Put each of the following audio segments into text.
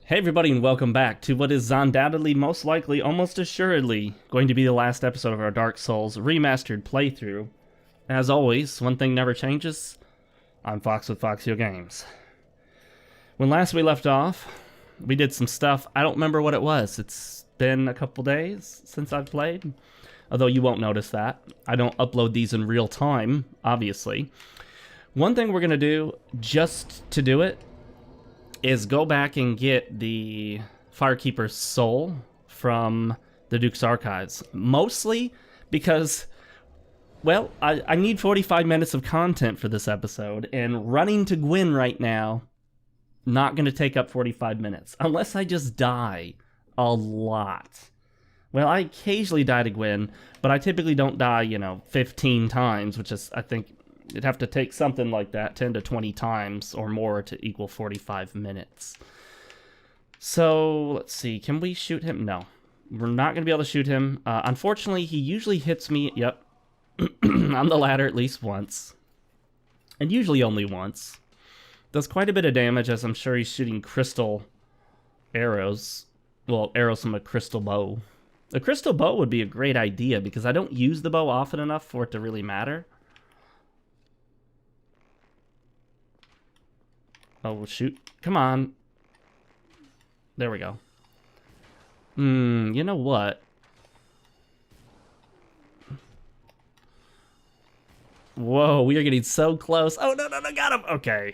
Hey everybody, and welcome back to what is undoubtedly, most likely, almost assuredly going to be the last episode of our Dark Souls Remastered playthrough. As always, one thing never changes. I'm Fox with FoxeoGames. When last we left off, we did some stuff. I don't remember what it was. It's been a couple days since I've played. Although you won't notice that. I don't upload these in real time, obviously. One thing we're going to do, just to do it, is go back and get the Firekeeper's Soul from the Duke's Archives. Mostly because, well, I need 45 minutes of content for this episode, and running to Gwyn right now, not going to take up 45 minutes. Unless I just die a lot. Well, I occasionally die to Gwyn, but I typically don't die, 15 times, which is, I think, you'd have to take something like that 10 to 20 times or more to equal 45 minutes. So, let's see. Can we shoot him? No. We're not going to be able to shoot him. Unfortunately, he usually hits me, yep, on the ladder at least once. And usually only once. Does quite a bit of damage, as I'm sure he's shooting crystal arrows. Well, arrows from a crystal bow. A crystal bow would be a great idea, because I don't use the bow often enough for it to really matter. Oh, shoot. Come on. There we go. You know what? Whoa, we are getting so close. Oh, no, got him. Okay.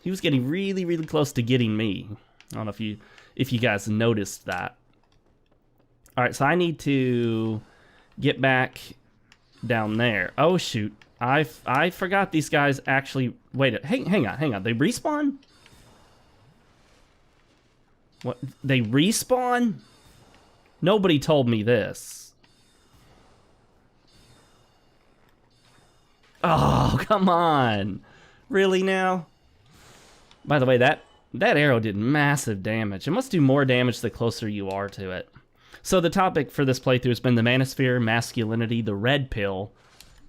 He was getting really, really close to getting me. I don't know if you guys noticed that. All right, so I need to get back down there. Oh, shoot. I forgot these guys actually... Wait, hang on. They respawn? What? They respawn? Nobody told me this. Oh, come on. Really now? By the way, that arrow did massive damage. It must do more damage the closer you are to it. So the topic for this playthrough has been the manosphere, masculinity, the red pill,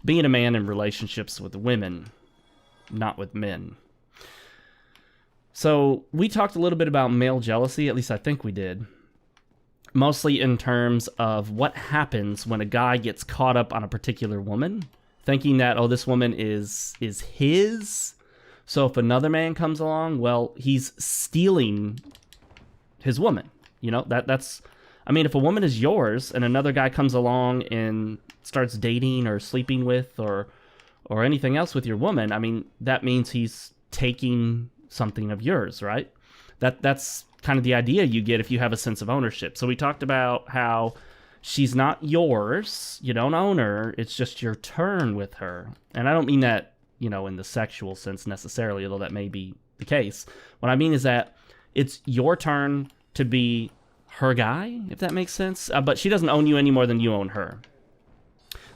being a man in relationships with women, not with men. So we talked a little bit about male jealousy, at least I think we did. Mostly in terms of what happens when a guy gets caught up on a particular woman, thinking that, oh, this woman is his. So if another man comes along, well, he's stealing his woman. That's... I mean, if a woman is yours and another guy comes along and starts dating or sleeping with or anything else with your woman, I mean, that means he's taking something of yours, right? That's kind of the idea you get if you have a sense of ownership. So we talked about how she's not yours. You don't own her. It's just your turn with her. And I don't mean that, in the sexual sense necessarily, although that may be the case. What I mean is that it's your turn to be her guy, if that makes sense. But she doesn't own you any more than you own her.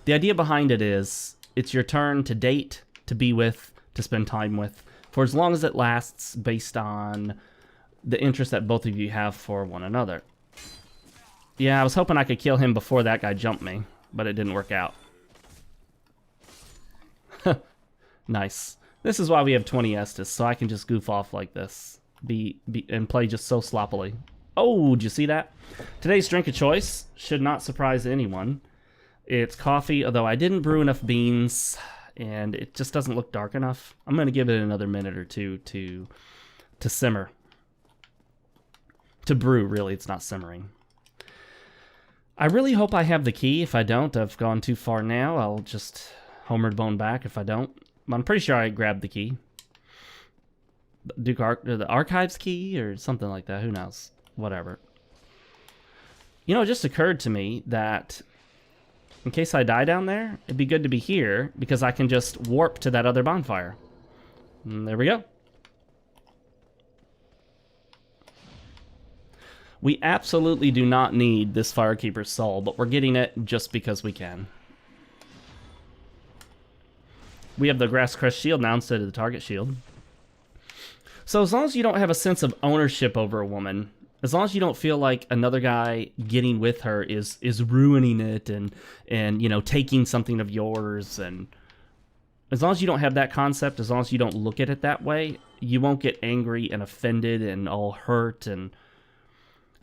The idea behind it is it's your turn to date, to be with, to spend time with, for as long as it lasts, based on the interest that both of you have for one another. Yeah, I was hoping I could kill him before that guy jumped me, but it didn't work out. Nice. This is why we have 20 Estus, so I can just goof off like this, and play just so sloppily. Oh, did you see that? Today's drink of choice should not surprise anyone. It's coffee, although I didn't brew enough beans, and it just doesn't look dark enough. I'm going to give it another minute or two to simmer. To brew, really. It's not simmering. I really hope I have the key. If I don't, I've gone too far now. I'll just homeward bone back if I don't. I'm pretty sure I grabbed the key. The Archives key or something like that. Who knows? Whatever. It just occurred to me that in case I die down there, it'd be good to be here because I can just warp to that other bonfire. And there we go. We absolutely do not need this Firekeeper's Soul, but we're getting it just because we can. We have the Grass Crest Shield now instead of the Target Shield. So as long as you don't have a sense of ownership over a woman, as long as you don't feel like another guy getting with her is ruining it and taking something of yours, and as long as you don't have that concept, as long as you don't look at it that way, you won't get angry and offended and all hurt and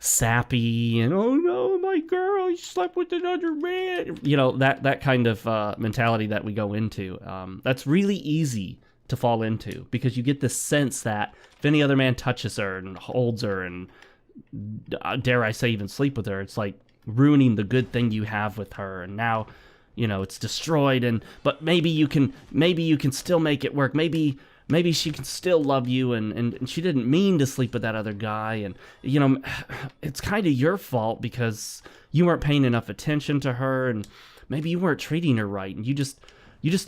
sappy and, oh no, my girl, he slept with another man. You know, that kind of mentality that we go into. That's really easy to fall into because you get this sense that if any other man touches her and holds her and, dare I say, even sleep with her, it's like ruining the good thing you have with her, and now, you know, it's destroyed. But maybe you can still make it work. Maybe she can still love you, and she didn't mean to sleep with that other guy, and, you know, it's kind of your fault because you weren't paying enough attention to her, and maybe you weren't treating her right, and you just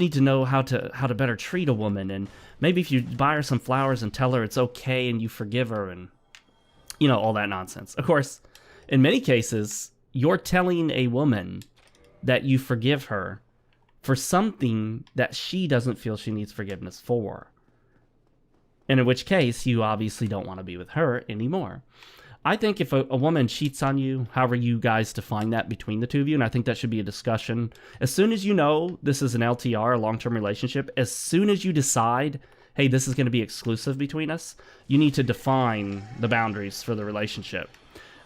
need to know how to better treat a woman, and maybe if you buy her some flowers and tell her it's okay and you forgive her, and, you know, all that nonsense. Of course, in many cases, you're telling a woman that you forgive her for something that she doesn't feel she needs forgiveness for. And in which case, you obviously don't want to be with her anymore. I think if a woman cheats on you, however you guys define that between the two of you, and I think that should be a discussion, as soon as you know this is an LTR, a long-term relationship, as soon as you decide, hey, this is going to be exclusive between us, you need to define the boundaries for the relationship.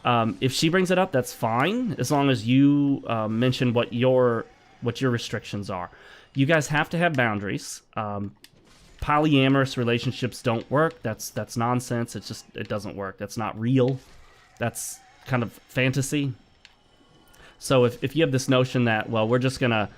If she brings it up, that's fine, as long as you mention what your restrictions are. You guys have to have boundaries. Polyamorous relationships don't work. That's nonsense. It doesn't work. That's not real. That's kind of fantasy. So if you have this notion that, well, we're gonna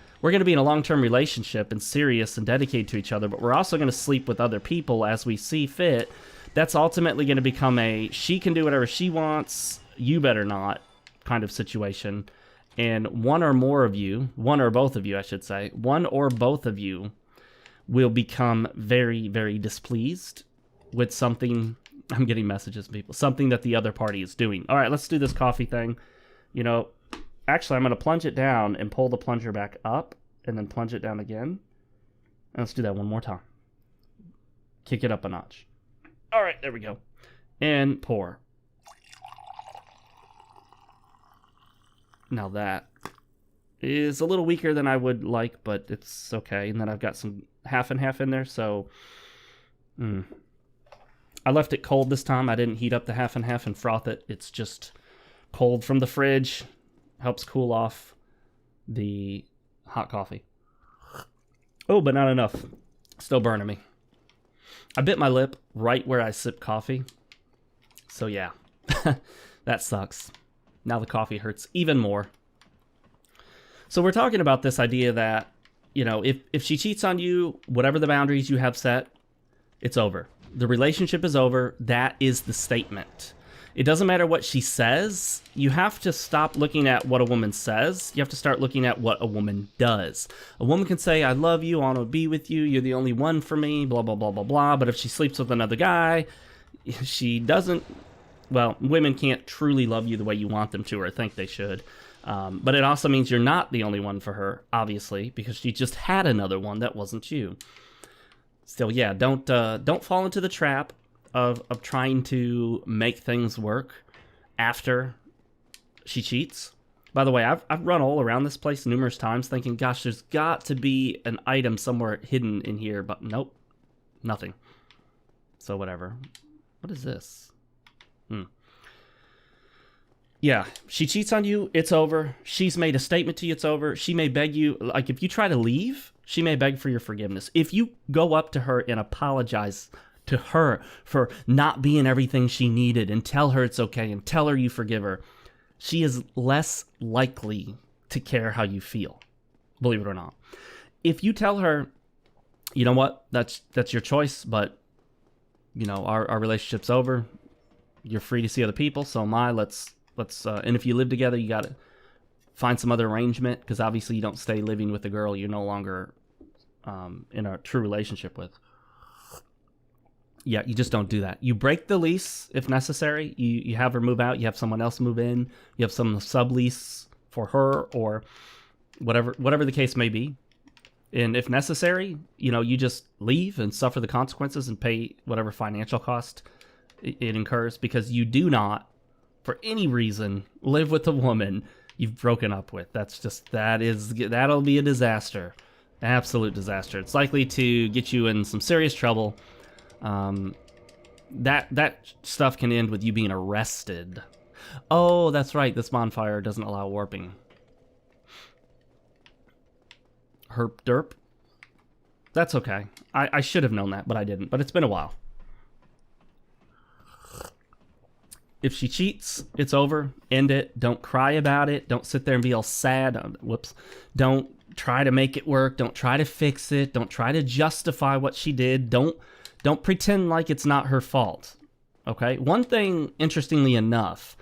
be in a long-term relationship and serious and dedicated to each other, but we're also gonna sleep with other people as we see fit, that's ultimately gonna become a she can do whatever she wants, you better not kind of situation. And one or both of you, I should say, one or both of you will become very, very displeased with something. I'm getting messages from people. Something that the other party is doing. All right, let's do this coffee thing. You know, actually, I'm going to plunge it down and pull the plunger back up and then plunge it down again. And let's do that one more time. Kick it up a notch. All right, there we go. And pour. Now that is a little weaker than I would like, but it's okay. And then I've got some half and half in there, so I left it cold this time. I didn't heat up the half and half and froth it. It's just cold from the fridge. Helps cool off the hot coffee. Oh, but not enough. Still burning me. I bit my lip right where I sip coffee. So yeah, that sucks. Now the coffee hurts even more. So we're talking about this idea that, you know, if she cheats on you, whatever the boundaries you have set, it's over. The relationship is over. That is the statement. It doesn't matter what she says. You have to stop looking at what a woman says. You have to start looking at what a woman does. A woman can say, I love you, I want to be with you, you're the only one for me, blah, blah, blah, blah, blah. But if she sleeps with another guy, she doesn't, well, women can't truly love you the way you want them to or think they should. But it also means you're not the only one for her, obviously, because she just had another one that wasn't you. Still, yeah, don't fall into the trap of trying to make things work after she cheats. By the way, I've run all around this place numerous times thinking, gosh, there's got to be an item somewhere hidden in here, but nope, nothing. So whatever. What is this? Yeah, she cheats on you, it's over. She's made a statement to you, it's over. She may beg you, like if you try to leave, she may beg for your forgiveness. If you go up to her and apologize to her for not being everything she needed and tell her it's okay and tell her you forgive her, she is less likely to care how you feel, believe it or not. If you tell her, you know what, that's your choice, but you know, our relationship's over. You're free to see other people, so am I. Let's and if you live together, you got to find some other arrangement, because obviously you don't stay living with a girl you're no longer in a true relationship with. Yeah, you just don't do that. You break the lease if necessary. You have her move out. You have someone else move in. You have some sublease for her, or whatever the case may be. And if necessary, you know, you just leave and suffer the consequences and pay whatever financial cost it incurs, because you do not, for any reason, live with a woman you've broken up with. That'll be a disaster. Absolute disaster. It's likely to get you in some serious trouble. That stuff can end with you being arrested. Oh, that's right. This bonfire doesn't allow warping. Herp derp. That's okay. I should have known that, but I didn't. But it's been a while. If she cheats, it's over. End it. Don't cry about it. Don't sit there and be all sad. Whoops. Don't try to make it work. Don't try to fix it. Don't try to justify what she did. Don't pretend like it's not her fault. Okay? One thing, interestingly enough,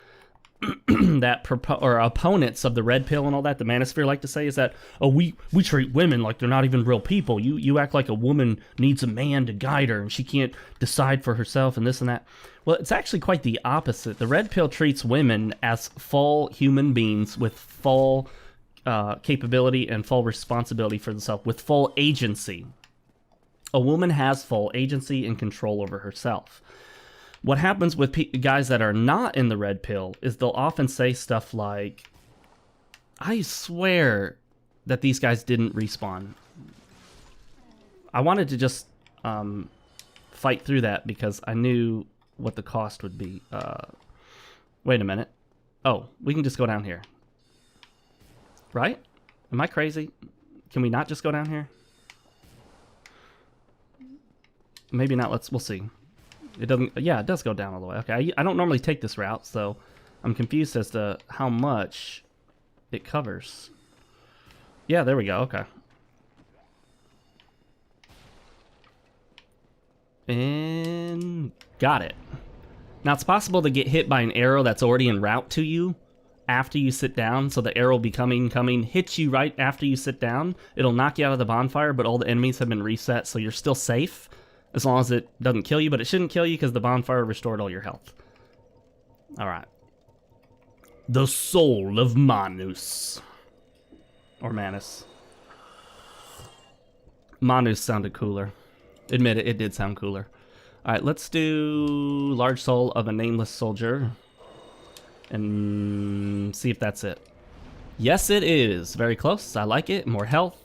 that opponents of the red pill and all that, the manosphere, like to say is that, oh, we treat women like they're not even real people. You act like a woman needs a man to guide her and she can't decide for herself and this and that. Well, it's actually quite the opposite. The red pill treats women as full human beings with full capability and full responsibility for themselves, with full agency. A woman has full agency and control over herself. What happens with guys that are not in the red pill is they'll often say stuff like, I swear that these guys didn't respawn. I wanted to just fight through that because I knew what the cost would be. Wait a minute. Oh, we can just go down here. Right? Am I crazy? Can we not just go down here? Maybe not. We'll see. It doesn't, yeah, it does go down all the way. Okay, I don't normally take this route, so I'm confused as to how much it covers. Yeah, there we go, okay. And got it. Now, it's possible to get hit by an arrow that's already en route to you after you sit down, so the arrow will be coming, hits you right after you sit down. It'll knock you out of the bonfire, but all the enemies have been reset, so you're still safe. As long as it doesn't kill you, but it shouldn't kill you because the bonfire restored all your health. Alright. The Soul of Manus. Or Manus. Manus sounded cooler. Admit it, it did sound cooler. Alright, let's do Large Soul of a Nameless Soldier. And see if that's it. Yes, it is. Very close. I like it. More health.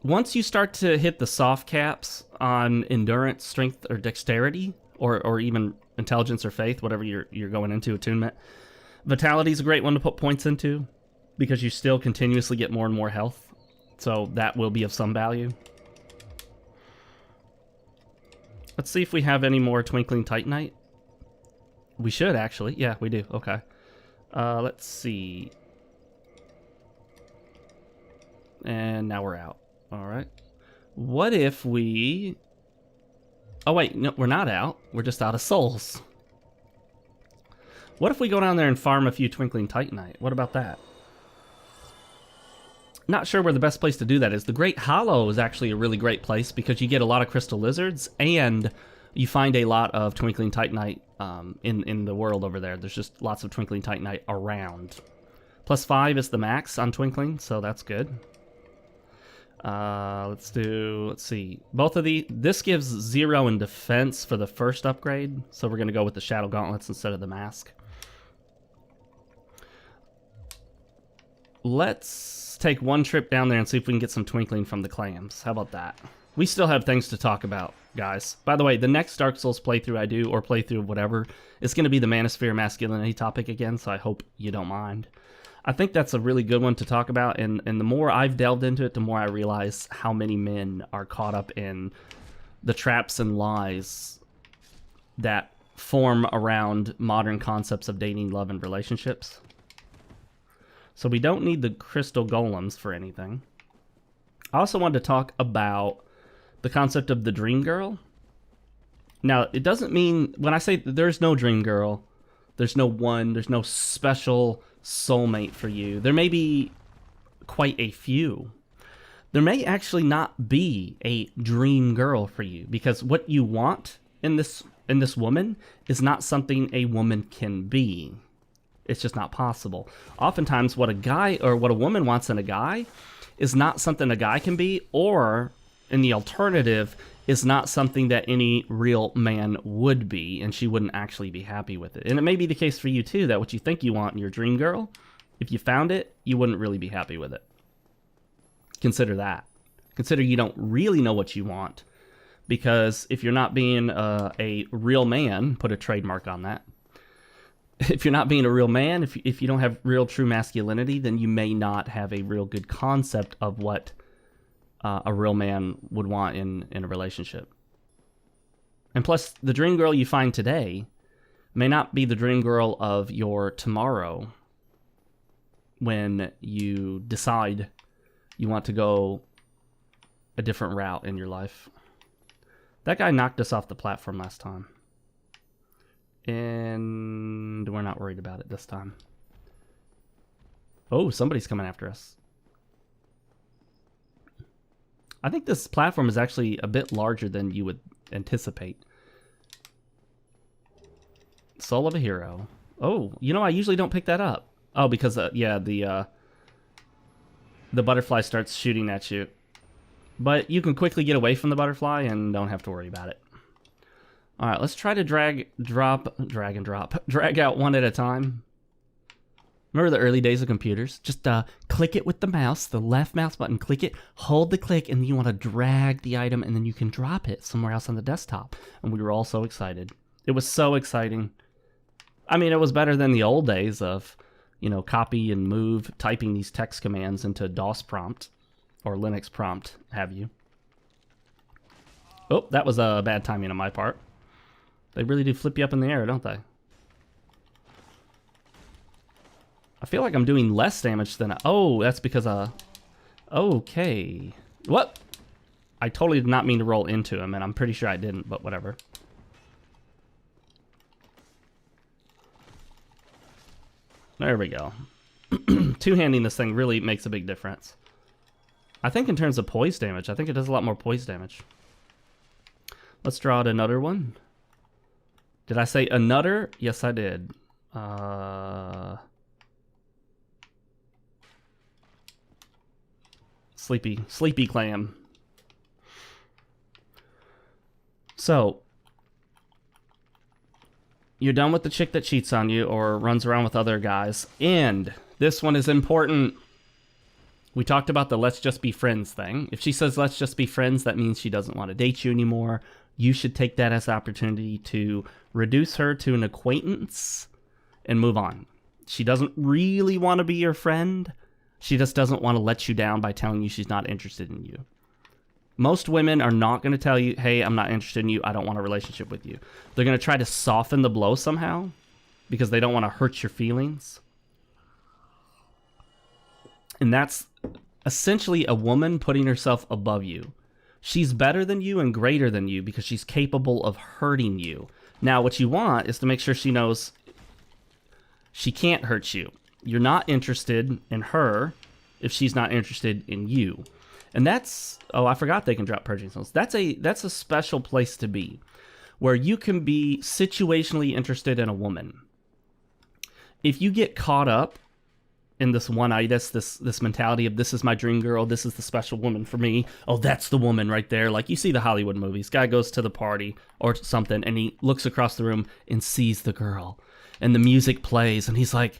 Once you start to hit the soft caps on endurance, strength, or dexterity, or even intelligence or faith, whatever you're going into, attunement, vitality is a great one to put points into because you still continuously get more and more health. So that will be of some value. Let's see if we have any more Twinkling Titanite. We should, actually. Yeah, we do. Okay. Let's see. And now we're out. Alright. What if we... Oh wait, no, we're not out. We're just out of souls. What if we go down there and farm a few Twinkling Titanite? What about that? Not sure where the best place to do that is. The Great Hollow is actually a really great place because you get a lot of crystal lizards and you find a lot of Twinkling Titanite in the world over there. There's just lots of Twinkling Titanite around. +5 is the max on Twinkling, so that's good. Let's see. Both of this gives 0 in defense for the first upgrade, so we're going to go with the Shadow Gauntlets instead of the Mask. Let's take one trip down there and see if we can get some Twinkling from the clams. How about that? We still have things to talk about, guys. By the way, the next Dark Souls playthrough I do, or playthrough of whatever, is going to be the Manosphere Masculinity topic again, so I hope you don't mind. I think that's a really good one to talk about, and the more I've delved into it, the more I realize how many men are caught up in the traps and lies that form around modern concepts of dating, love, and relationships. So we don't need the crystal golems for anything. I also wanted to talk about the concept of the dream girl. Now, it doesn't mean, when I say there's no dream girl, there's no one, there's no special soulmate for you. There may be quite a few. There may actually not be a dream girl for you because what you want in this woman is not something a woman can be. It's just not possible. Oftentimes what a guy or what a woman wants in a guy is not something a guy can be, or in the alternative is not something that any real man would be, and she wouldn't actually be happy with it. And it may be the case for you too, that what you think you want in your dream girl, if you found it, you wouldn't really be happy with it. Consider that. Consider you don't really know what you want, because if you're not being a real man, put a trademark on that, if you're not being a real man, if you don't have real true masculinity, then you may not have a real good concept of what a real man would want in a relationship. And plus, the dream girl you find today may not be the dream girl of your tomorrow when you decide you want to go a different route in your life. That guy knocked us off the platform last time. And we're not worried about it this time. Oh, somebody's coming after us. I think this platform is actually a bit larger than you would anticipate. Soul of a hero. Oh, you know, I usually don't pick that up. Oh, because, yeah, the butterfly starts shooting at you. But you can quickly get away from the butterfly and don't have to worry about it. All right, let's try to drag out one at a time. Remember the early days of computers? Just click it with the mouse, the left mouse button, click it, hold the click, and you want to drag the item, and then you can drop it somewhere else on the desktop. And we were all so excited. It was so exciting. I mean, it was better than the old days of, you know, copy and move, typing these text commands into DOS prompt or Linux prompt, have you. Oh, that was a bad timing on my part. They really do flip you up in the air, don't they? I feel like I'm doing less damage than... Oh, that's because... Okay. What? I totally did not mean to roll into him, and I'm pretty sure I didn't, but whatever. There we go. Two-handing this thing really makes a big difference. I think in terms of poise damage, I think it does a lot more poise damage. Let's draw out another one. Did I say another? Yes, I did. Sleepy clam. So, you're done with the chick that cheats on you or runs around with other guys. And this one is important. We talked about the let's just be friends thing. If she says let's just be friends, that means she doesn't want to date you anymore. You should take that as an opportunity to reduce her to an acquaintance and move on. She doesn't really want to be your friend. She just doesn't want to let you down by telling you she's not interested in you. Most women are not going to tell you, hey, I'm not interested in you. I don't want a relationship with you. They're going to try to soften the blow somehow because they don't want to hurt your feelings. And that's essentially a woman putting herself above you. She's better than you and greater than you because she's capable of hurting you. Now, what you want is to make sure she knows she can't hurt you. You're not interested in her if she's not interested in you. And that's... Oh, I forgot they can drop purging stones. That's a special place to be, where you can be situationally interested in a woman. If you get caught up in this one-itis, this mentality of this is my dream girl, this is the special woman for me, oh, that's the woman right there. Like you see the Hollywood movies. Guy goes to the party or something, and he looks across the room and sees the girl. And the music plays, and he's like,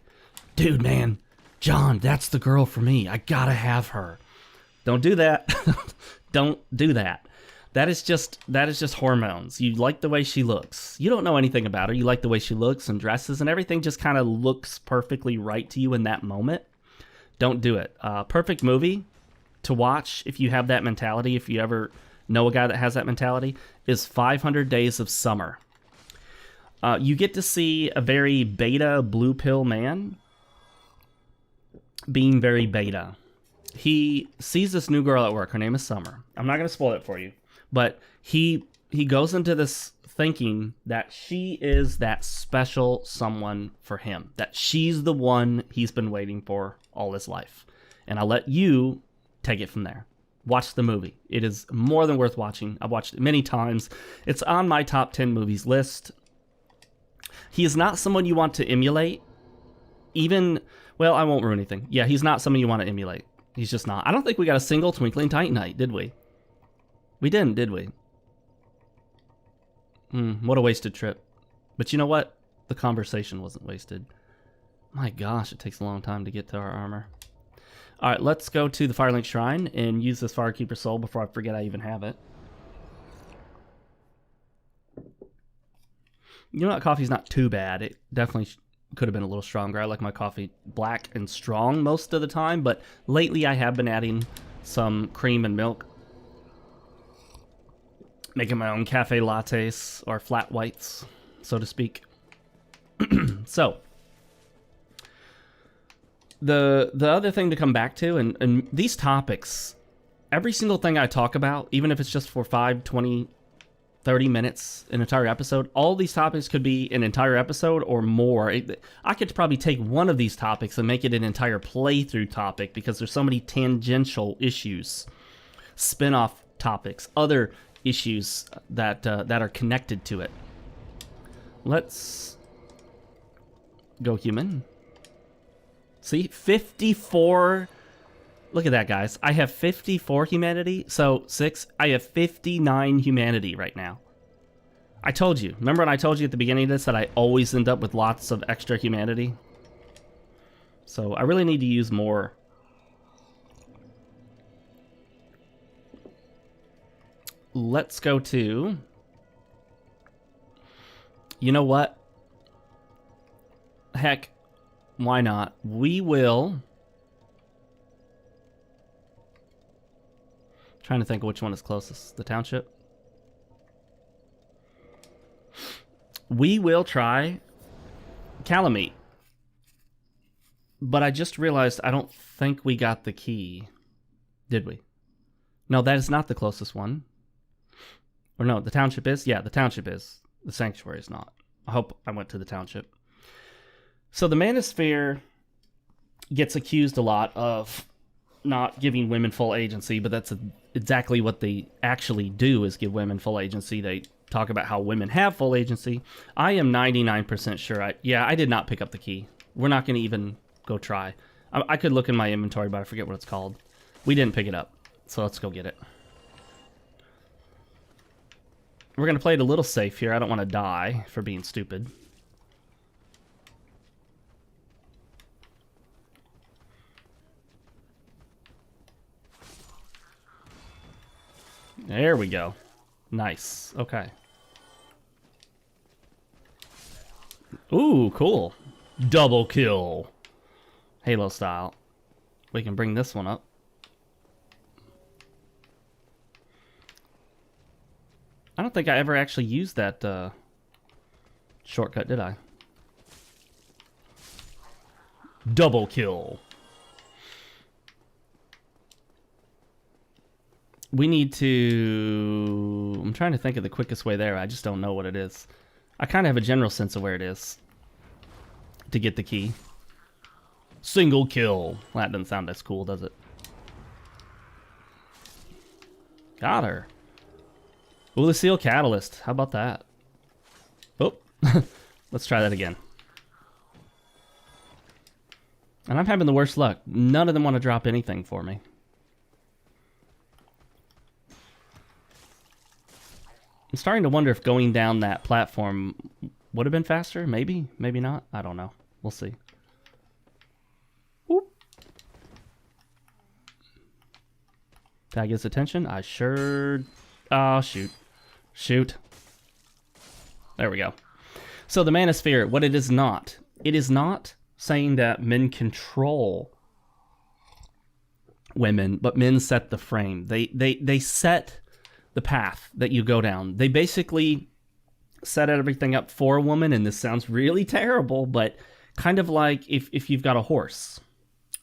dude, man, John, that's the girl for me. I gotta have her. Don't do that. Don't do that. That is just hormones. You like the way she looks. You don't know anything about her. You like the way she looks and dresses, and everything just kind of looks perfectly right to you in that moment. Don't do it. Perfect movie to watch if you have that mentality, if you ever know a guy that has that mentality, is 500 Days of Summer. You get to see a very beta blue pill man being very beta. He sees this new girl at work. Her name is Summer. I'm not going to spoil it for you. But he goes into this thinking that she is that special someone for him. That she's the one he's been waiting for all his life. And I'll let you take it from there. Watch the movie. It is more than worth watching. I've watched it many times. It's on my top 10 movies list. He is not someone you want to emulate. Even, well, I won't ruin anything. Yeah, he's not someone you want to emulate. He's just not. I don't think we got a single Twinkling Titanite, did we? We didn't, did we? What a wasted trip. But you know what? The conversation wasn't wasted. My gosh, it takes a long time to get to our armor. Alright, let's go to the Firelink Shrine and use this Firekeeper Soul before I forget I even have it. You know what? Coffee's not too bad. It definitely Could have been a little stronger. I like my coffee black and strong most of the time, but lately I have been adding some cream and milk. Making my own cafe lattes, or flat whites, so to speak. So, the other thing to come back to, and these topics, every single thing I talk about, even if it's just for 5, 20, 30 minutes, an entire episode, all these topics could be an entire episode or more. I could probably take one of these topics and make it an entire playthrough topic because there's so many tangential issues, spin-off topics, other issues that are connected to it. Let's go human. See, 54. Look at that, guys. I have 54 humanity. So 6. I have 59 humanity right now. I told you. Remember when I told you at the beginning of this that I always end up with lots of extra humanity? So I really need to use more. Let's go to... You know what? Heck, why not? We will... Trying to think of which one is closest. The township? We will try Calamite. But I just realized I don't think we got the key. Did we? No, that is not the closest one. Or no, the township is? Yeah, the township is. The sanctuary is not. I hope I went to the township. So the Manosphere gets accused a lot of not giving women full agency, but that's exactly what they actually do, is give women full agency. They talk about how women have full agency. I am 99% sure I did not pick up the key. We're not going to even go try. I could look in my inventory, but I forget what it's called. We didn't pick it up, so let's go get it. We're going to play it a little safe here. I don't want to die for being stupid. There we go. Nice. Okay. Ooh, cool. Double kill. Halo style. We can bring this one up. I don't think I ever actually used that shortcut, did I? Double kill. We need to... I'm trying to think of the quickest way there. I just don't know what it is. I kind of have a general sense of where it is to get the key. Single kill. Well, that doesn't sound as cool, does it? Got her. Ooh, the seal catalyst. How about that? Oh, let's try that again. And I'm having the worst luck. None of them want to drop anything for me. I'm starting to wonder if going down that platform would have been faster. Maybe, maybe not. I don't know. We'll see. Whoop. Did I get his attention? I sure... Oh, shoot. Shoot. There we go. So the Manosphere, what it is not saying that men control women, but men set the frame. They set the path that you go down. They basically set everything up for a woman, and this sounds really terrible, but kind of like if you've got a horse.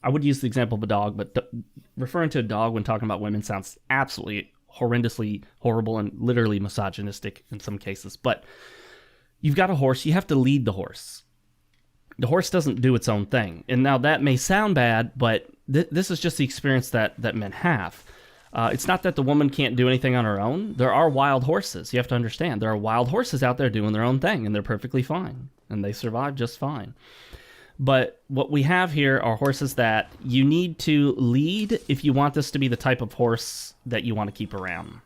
I would use the example of a dog, but referring to a dog when talking about women sounds absolutely horrendously horrible and literally misogynistic in some cases. But you've got a horse, you have to lead the horse. The horse doesn't do its own thing. And now that may sound bad, but this is just the experience that men have. It's not that the woman can't do anything on her own. There are wild horses. You have to understand. There are wild horses out there doing their own thing, and they're perfectly fine. And they survive just fine. But what we have here are horses that you need to lead if you want this to be the type of horse that you want to keep around.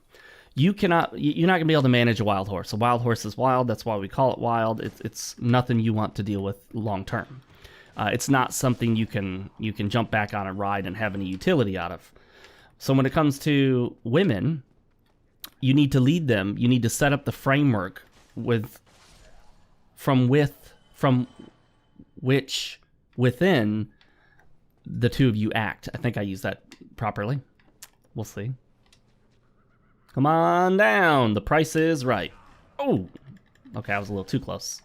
You're not going to be able to manage a wild horse. A wild horse is wild. That's why we call it wild. It's nothing you want to deal with long term. It's not something you can jump back on and ride and have any utility out of. So when it comes to women, you need to lead them. You need to set up the framework from which within the two of you act. I think I used that properly. We'll see. Come on down. The price is right. Oh, okay, I was a little too close.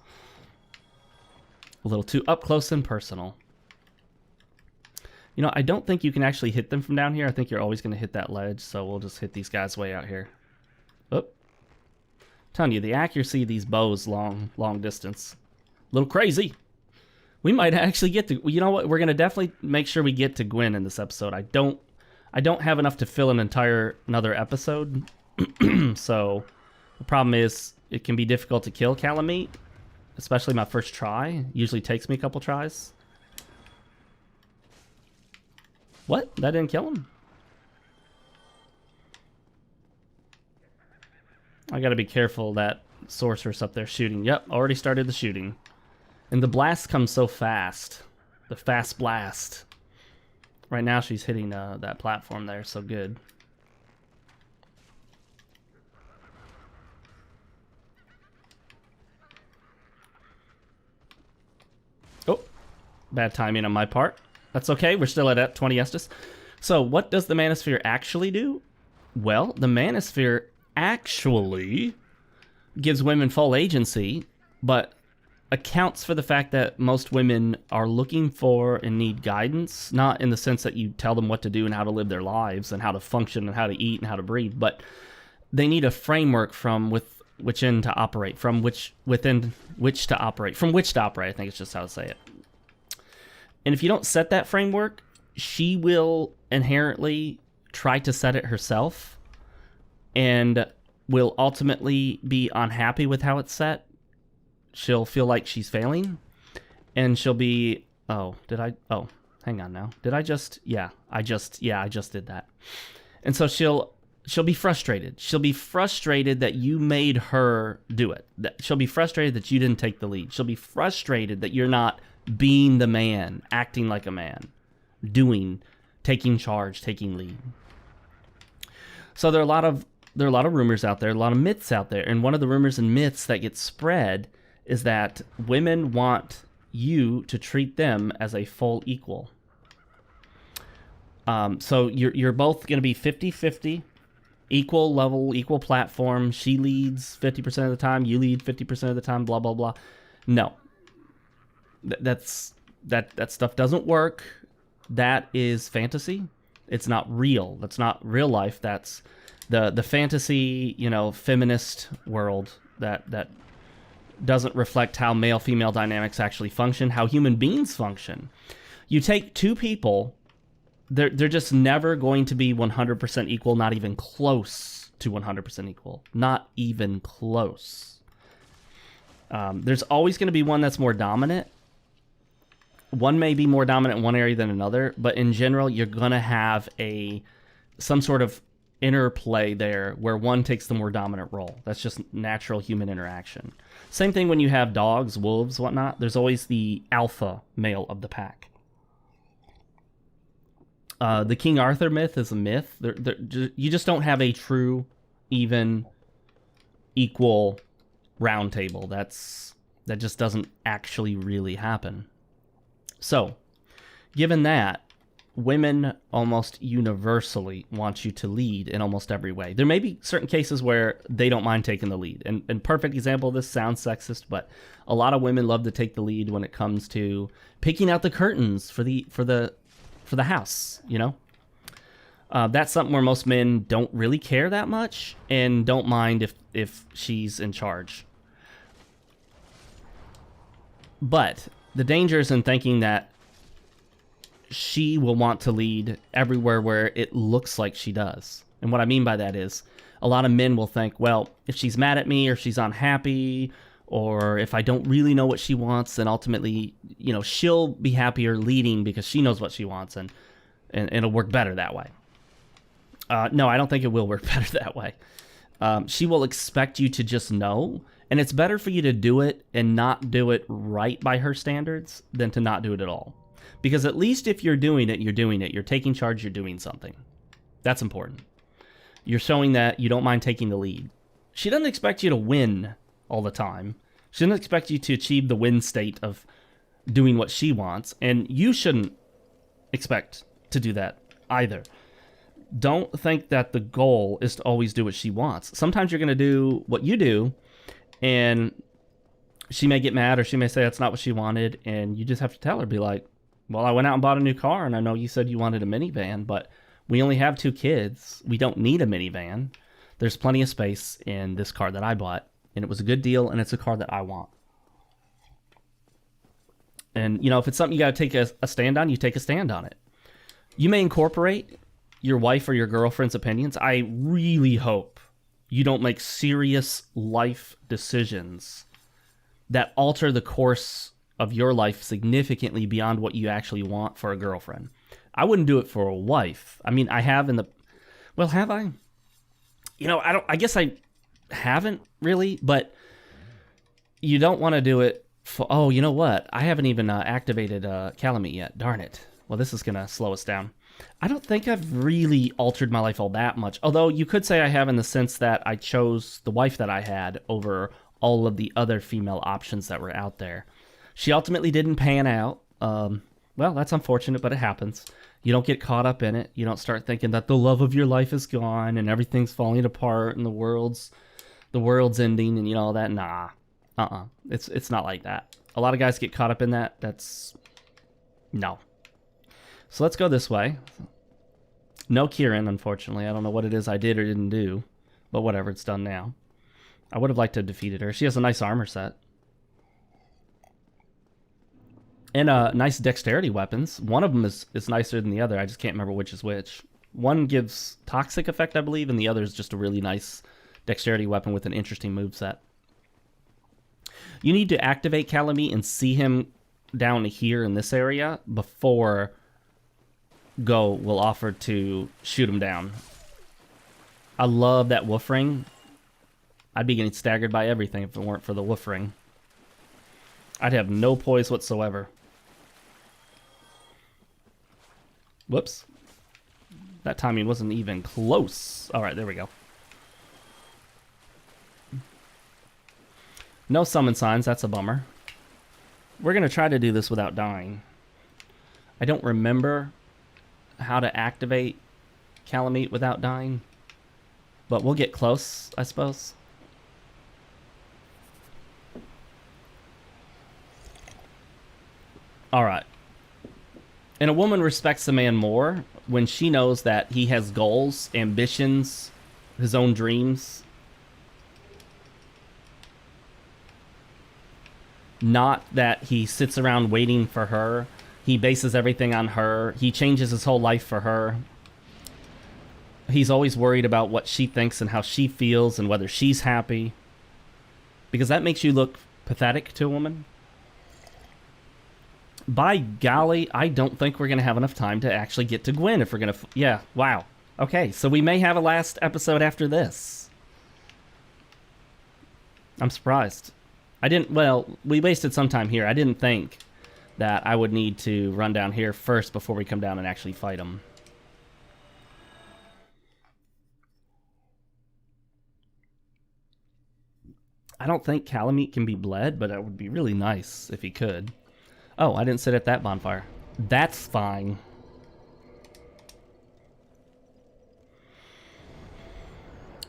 A little too up close and personal. You know, I don't think you can actually hit them from down here. I think you're always going to hit that ledge, so we'll just hit these guys way out here. Oh. Telling you, the accuracy of these bows long distance. A little crazy. We might actually get to... You know what? We're going to definitely make sure we get to Gwen in this episode. I don't have enough to fill another episode. So, the problem is, it can be difficult to kill Calamite. Especially my first try. Usually takes me a couple tries. What? That didn't kill him? I gotta be careful that sorceress up there shooting. Yep, already started the shooting. And the blast comes so fast. The fast blast. Right now she's hitting that platform there, so good. Oh, bad timing on my part. That's okay, we're still at 20 Estus. So what does the Manosphere actually do? Well, the Manosphere actually gives women full agency, but accounts for the fact that most women are looking for and need guidance, not in the sense that you tell them what to do and how to live their lives and how to function and how to eat and how to breathe, but they need a framework from which to operate, I think it's just how to say it. And if you don't set that framework, she will inherently try to set it herself and will ultimately be unhappy with how it's set. She'll feel like she's failing, and she'll be, hang on now. I just did that. And so she'll be frustrated. She'll be frustrated that you made her do it. She'll be frustrated that you didn't take the lead. She'll be frustrated that you're not being the man, acting like a man, taking charge, taking lead. So there are a lot of rumors out there, a lot of myths out there, and one of the rumors and myths that get spread is that women want you to treat them as a full equal. So you're both going to be 50-50, equal level, equal platform. She leads 50% of the time, you lead 50% of the time, blah, blah, blah. No. That stuff doesn't work. That is fantasy. It's not real. That's not real life. That's the fantasy, feminist world that doesn't reflect how male-female dynamics actually function, how human beings function. You take two people, they're just never going to be 100% equal, not even close to 100% equal. Not even close. There's always going to be one that's more dominant. One may be more dominant in one area than another, but in general, you're going to have some sort of interplay there where one takes the more dominant role. That's just natural human interaction. Same thing when you have dogs, wolves, whatnot. There's always the alpha male of the pack. The King Arthur myth is a myth. You just don't have a true, even, equal round table. That just doesn't actually really happen. So, given that, women almost universally want you to lead in almost every way. There may be certain cases where they don't mind taking the lead. And perfect example of this sounds sexist, but a lot of women love to take the lead when it comes to picking out the curtains for the house, That's something where most men don't really care that much and don't mind if she's in charge. But the danger is in thinking that she will want to lead everywhere where it looks like she does. And what I mean by that is a lot of men will think, well, if she's mad at me or she's unhappy or if I don't really know what she wants, then ultimately, she'll be happier leading because she knows what she wants and it'll work better that way. No, I don't think it will work better that way. She will expect you to just know, and it's better for you to do it and not do it right by her standards than to not do it at all. Because at least if you're doing it, you're doing it. You're taking charge, you're doing something. That's important. You're showing that you don't mind taking the lead. She doesn't expect you to win all the time. She doesn't expect you to achieve the win state of doing what she wants, and you shouldn't expect to do that either. Don't think that the goal is to always do what she wants. Sometimes you're going to do what you do, and she may get mad, or she may say that's not what she wanted, and you just have to tell her, be like, well, I went out and bought a new car, and I know you said you wanted a minivan, but we only have 2 kids. We don't need a minivan. There's plenty of space in this car that I bought, and it was a good deal, and it's a car that I want. And, you know, if it's something you got to take a stand on, you take a stand on it. You may incorporate your wife or your girlfriend's opinions. I really hope you don't make serious life decisions that alter the course of your life significantly beyond what you actually want for a girlfriend. I wouldn't do it for a wife. I mean, I have in the... Well, have I? You know, I guess I haven't really, but you don't want to do it for... Oh, you know what? I haven't even activated Calamite yet. Darn it. Well, this is going to slow us down. I don't think I've really altered my life all that much. Although you could say I have, in the sense that I chose the wife that I had over all of the other female options that were out there. She ultimately didn't pan out. Well, that's unfortunate, but it happens. You don't get caught up in it. You don't start thinking that the love of your life is gone and everything's falling apart and the world's ending and, you know, all that. Nah. It's not like that. A lot of guys get caught up in that. That's... No. So let's go this way. No Kieran, unfortunately. I don't know what it is I did or didn't do, but whatever, it's done now. I would have liked to have defeated her. She has a nice armor set. And nice dexterity weapons. One of them is nicer than the other. I just can't remember which is which. One gives toxic effect, I believe, and the other is just a really nice dexterity weapon with an interesting moveset. You need to activate Calamite and see him down here in this area before Go will offer to shoot him down. I love that wolf ring. I'd be getting staggered by everything if it weren't for the wolf ring. I'd have no poise whatsoever. Whoops. That timing wasn't even close. Alright, there we go. No summon signs, that's a bummer. We're going to try to do this without dying. I don't remember how to activate Calamite without dying, but we'll get close, I suppose. Alright. And a woman respects a man more when she knows that he has goals, ambitions, his own dreams. Not that he sits around waiting for her. He bases everything on her. He changes his whole life for her. He's always worried about what she thinks and how she feels and whether she's happy. Because that makes you look pathetic to a woman. By golly, I don't think we're going to have enough time to actually get to Gwen if we're going to... Yeah, wow. Okay, so we may have a last episode after this. I'm surprised. Well, we wasted some time here. I didn't think that I would need to run down here first before we come down and actually fight them. I don't think Calamite can be bled, but it would be really nice if he could. Oh, I didn't sit at that bonfire. That's fine.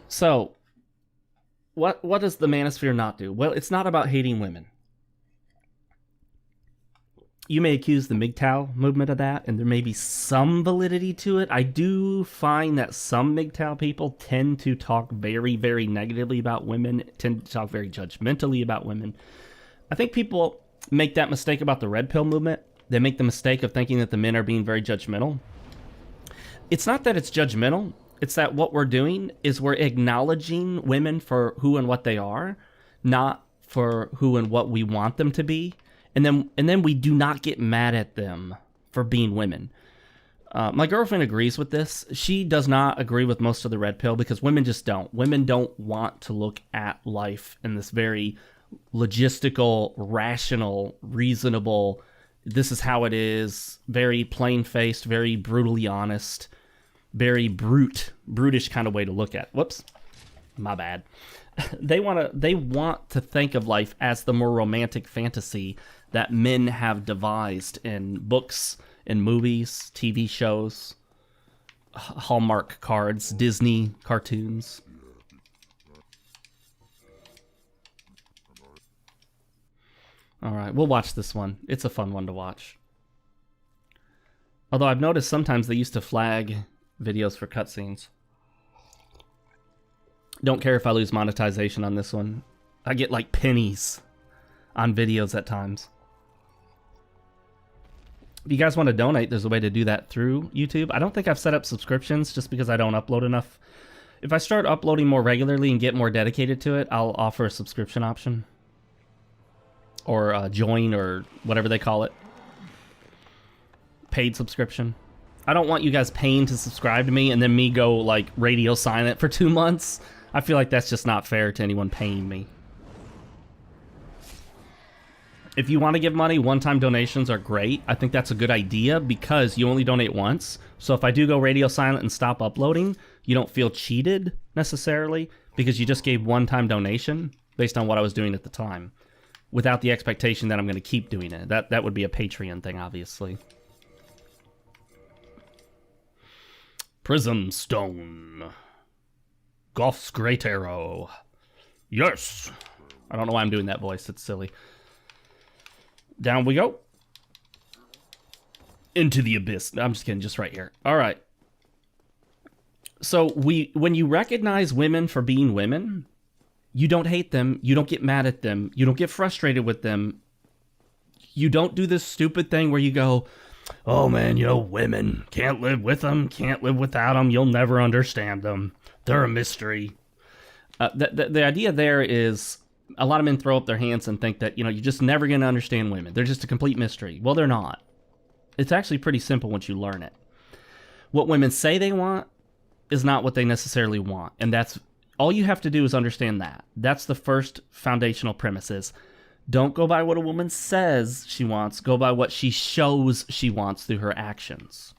So, what does the Manosphere not do? Well, it's not about hating women. You may accuse the MGTOW movement of that, and there may be some validity to it. I do find that some MGTOW people tend to talk very, very negatively about women, tend to talk very judgmentally about women. I think people make that mistake about the Red Pill movement. They make the mistake of thinking that the men are being very judgmental. It's not that it's judgmental. It's that what we're doing is we're acknowledging women for who and what they are, not for who and what we want them to be. And then we do not get mad at them for being women. My girlfriend agrees with this. She does not agree with most of the Red Pill because women just don't. Women don't want to look at life in this very logistical, rational, reasonable, this is how it is, very plain-faced, very brutally honest, very brutish kind of way to look at it. Whoops. My bad. they want to think of life as the more romantic fantasy that men have devised in books, in movies, TV shows, Hallmark cards, Disney cartoons. All right, we'll watch this one. It's a fun one to watch. Although I've noticed sometimes they used to flag videos for cutscenes. Don't care if I lose monetization on this one. I get like pennies on videos at times. If you guys want to donate, there's a way to do that through YouTube. I don't think I've set up subscriptions just because I don't upload enough. If I start uploading more regularly and get more dedicated to it, I'll offer a subscription option. Or join, or whatever they call it. Paid subscription. I don't want you guys paying to subscribe to me and then me go like radio silent for 2 months. I feel like that's just not fair to anyone paying me. If you want to give money, one-time donations are great. I think that's a good idea because you only donate once. So if I do go radio silent and stop uploading, you don't feel cheated necessarily because you just gave one-time donation based on what I was doing at the time, without the expectation that I'm going to keep doing it. That would be a Patreon thing, obviously. Prism Stone. Goff's Great Arrow. Yes! I don't know why I'm doing that voice. It's silly. Down we go. Into the abyss. No, I'm just kidding. Just right here. All right. So when you recognize women for being women, you don't hate them. You don't get mad at them. You don't get frustrated with them. You don't do this stupid thing where you go, oh man, you know, women, can't live with them, can't live without them, you'll never understand them. They're a mystery. The idea there is a lot of men throw up their hands and think that, you know, you're just never going to understand women. They're just a complete mystery. Well, they're not. It's actually pretty simple once you learn it. What women say they want is not what they necessarily want. And that's all you have to do is understand that. That's the first foundational premise is don't go by what a woman says she wants. Go by what she shows she wants through her actions.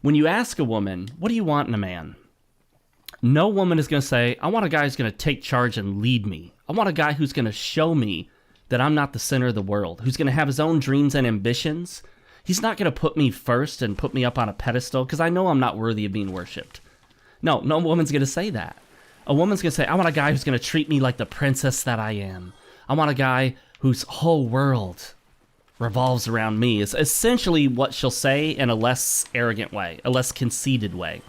When you ask a woman, what do you want in a man? No woman is going to say, I want a guy who's going to take charge and lead me. I want a guy who's going to show me that I'm not the center of the world, who's going to have his own dreams and ambitions. He's not going to put me first and put me up on a pedestal because I know I'm not worthy of being worshipped. No woman's going to say that. A woman's going to say, I want a guy who's going to treat me like the princess that I am. I want a guy whose whole world revolves around me. Is essentially what she'll say in a less arrogant way, a less conceited way.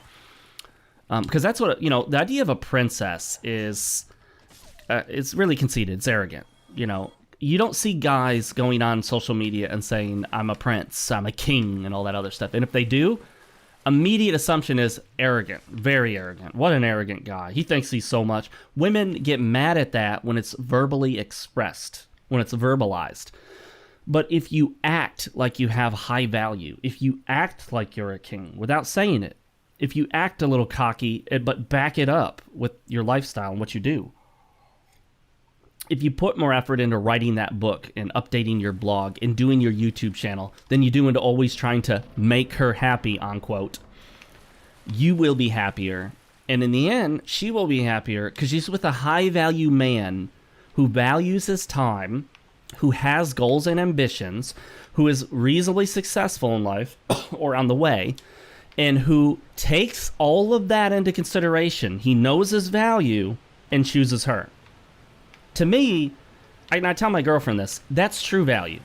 Because that's what, you know, the idea of a princess is, it's really conceited, it's arrogant. You know, you don't see guys going on social media and saying, I'm a prince, I'm a king, and all that other stuff. And if they do, immediate assumption is arrogant, very arrogant. What an arrogant guy. He thinks he's so much. Women get mad at that when it's verbally expressed, when it's verbalized. But if you act like you have high value, if you act like you're a king without saying it, if you act a little cocky, but back it up with your lifestyle and what you do, if you put more effort into writing that book and updating your blog and doing your YouTube channel than you do into always trying to make her happy, unquote, you will be happier. And in the end, she will be happier because she's with a high-value man who values his time, who has goals and ambitions, who is reasonably successful in life or on the way, and who takes all of that into consideration. He knows his value and chooses her. To me, I tell my girlfriend this, that's true value.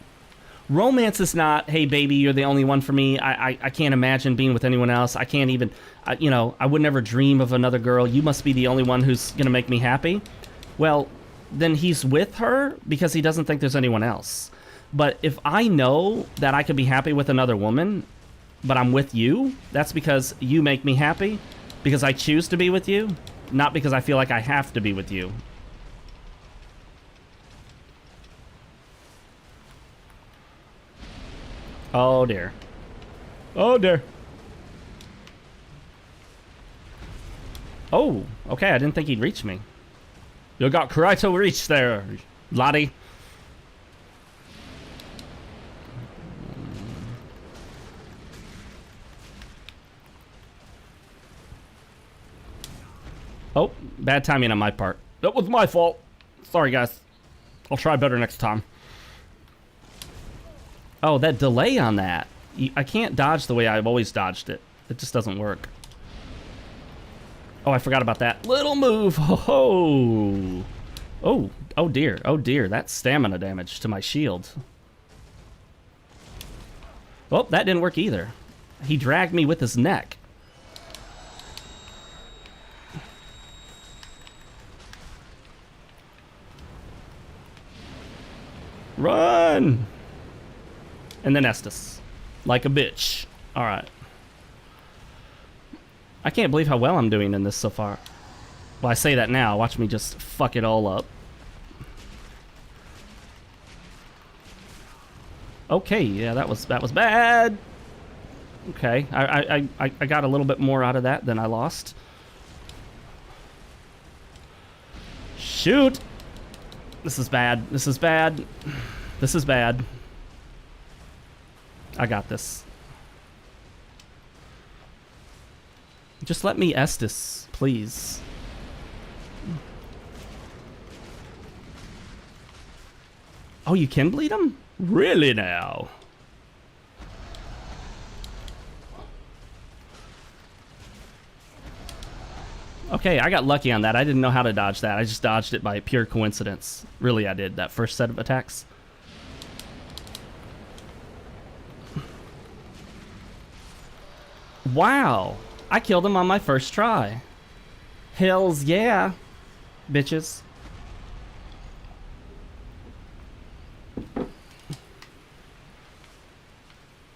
Romance is not, hey baby, you're the only one for me. I can't imagine being with anyone else. I can't even, I would never dream of another girl. You must be the only one who's going to make me happy. Well, then he's with her because he doesn't think there's anyone else. But if I know that I could be happy with another woman, but I'm with you, that's because you make me happy, because I choose to be with you, not because I feel like I have to be with you. Oh dear. Oh dear. Oh, okay, I didn't think he'd reach me. You got quite a reach there, laddie. Oh, bad timing on my part. That was my fault. Sorry, guys. I'll try better next time. Oh, that delay on that. I can't dodge the way I've always dodged it. It just doesn't work. Oh, I forgot about that little move. Oh, oh, oh dear. Oh dear. That's stamina damage to my shield. Oh, that didn't work either. He dragged me with his neck. Run! And then Estus. Like a bitch. Alright. I can't believe how well I'm doing in this so far. Well, I say that now. Watch me just fuck it all up. Okay, yeah, that was bad. Okay, I got a little bit more out of that than I lost. Shoot! This is bad. This is bad. This is bad. I got this. Just let me Estus, please. Oh, you can bleed him? Really now? Okay, I got lucky on that. I didn't know how to dodge that. I just dodged it by pure coincidence. Really, I did, that first set of attacks. Wow. I killed him on my first try. Hells yeah, bitches.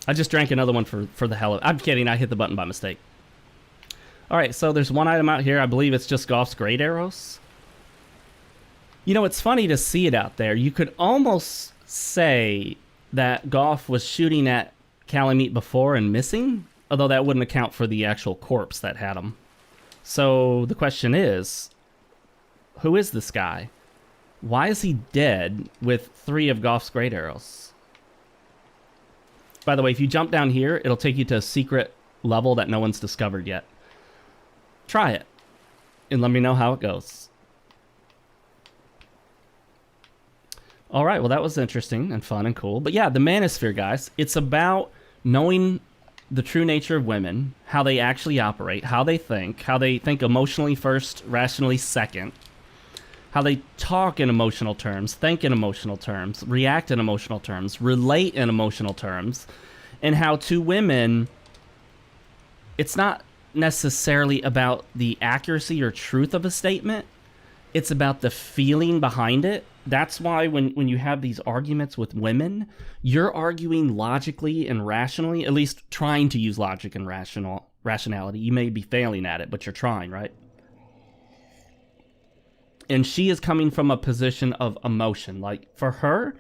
I just drank another one for the hell of it. I'm kidding, I hit the button by mistake. Alright, so there's one item out here. I believe it's just Goff's great arrows. You know, it's funny to see it out there. You could almost say that Goff was shooting at Calamite before and missing, although that wouldn't account for the actual corpse that had him. So the question is, who is this guy? Why is he dead with 3 of Goff's great arrows? By the way, if you jump down here, it'll take you to a secret level that no one's discovered yet. Try it, and let me know how it goes. Alright, well that was interesting and fun and cool. But yeah, the Manosphere, guys, it's about knowing the true nature of women, how they actually operate, how they think emotionally first, rationally second, how they talk in emotional terms, think in emotional terms, react in emotional terms, relate in emotional terms, and how to women, it's not necessarily about the accuracy or truth of a statement, it's about the feeling behind it. That's why when you have these arguments with women, you're arguing logically and rationally, at least trying to use logic and rationality. You may be failing at it, but you're trying, right? And she is coming from a position of emotion. Like, for her,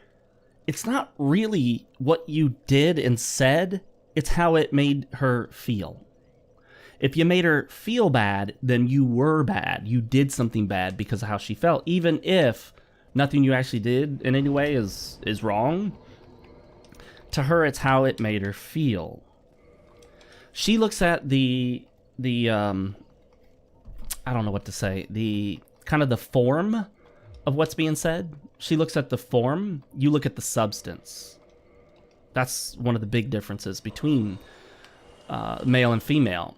it's not really what you did and said, it's how it made her feel. If you made her feel bad, then you were bad. You did something bad because of how she felt. Even if nothing you actually did in any way is wrong, to her it's how it made her feel. She looks at the I don't know what to say, the kind of the form of what's being said. She looks at the form, you look at the substance. That's one of the big differences between male and female.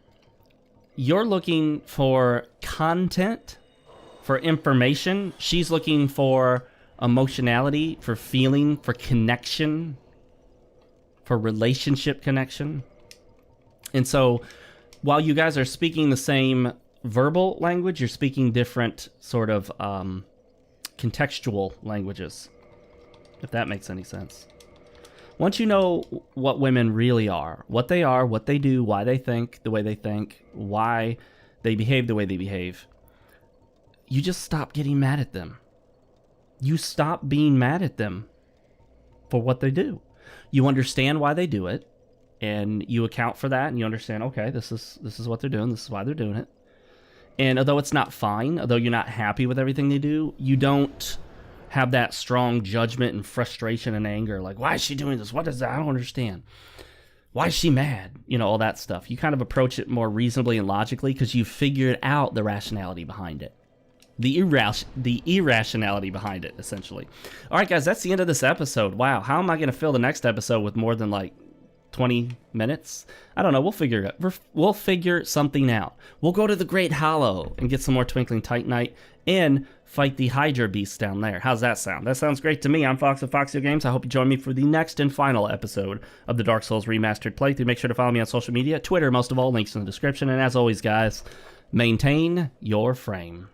You're looking for content, for information. She's looking for emotionality, for feeling, for connection, for relationship connection. And so while you guys are speaking the same verbal language, you're speaking different sort of contextual languages, if that makes any sense. Once you know what women really are, what they do, why they think the way they think, why they behave the way they behave, you just stop getting mad at them. You stop being mad at them for what they do. You understand why they do it, and you account for that, and you understand, okay, this is what they're doing, this is why they're doing it. And although it's not fine, although you're not happy with everything they do, you don't have that strong judgment and frustration and anger, like, why is she doing this? What is that? I don't understand. Why is she mad? You know, all that stuff. You kind of approach it more reasonably and logically because you figured out the rationality behind it. the irrationality behind it, essentially. All right, guys, that's the end of this episode. Wow, how am I going to fill the next episode with more than like 20 minutes? I don't know. We'll figure it out. We'll figure something out. We'll go to the Great Hollow and get some more Twinkling Titanite and fight the Hydra beast down there. How's that sound? That sounds great to me. I'm Fox of FoxeoGames. I hope you join me for the next and final episode of the Dark Souls Remastered playthrough. Make sure to follow me on social media, Twitter most of all, links in the description. And as always, guys, maintain your frame.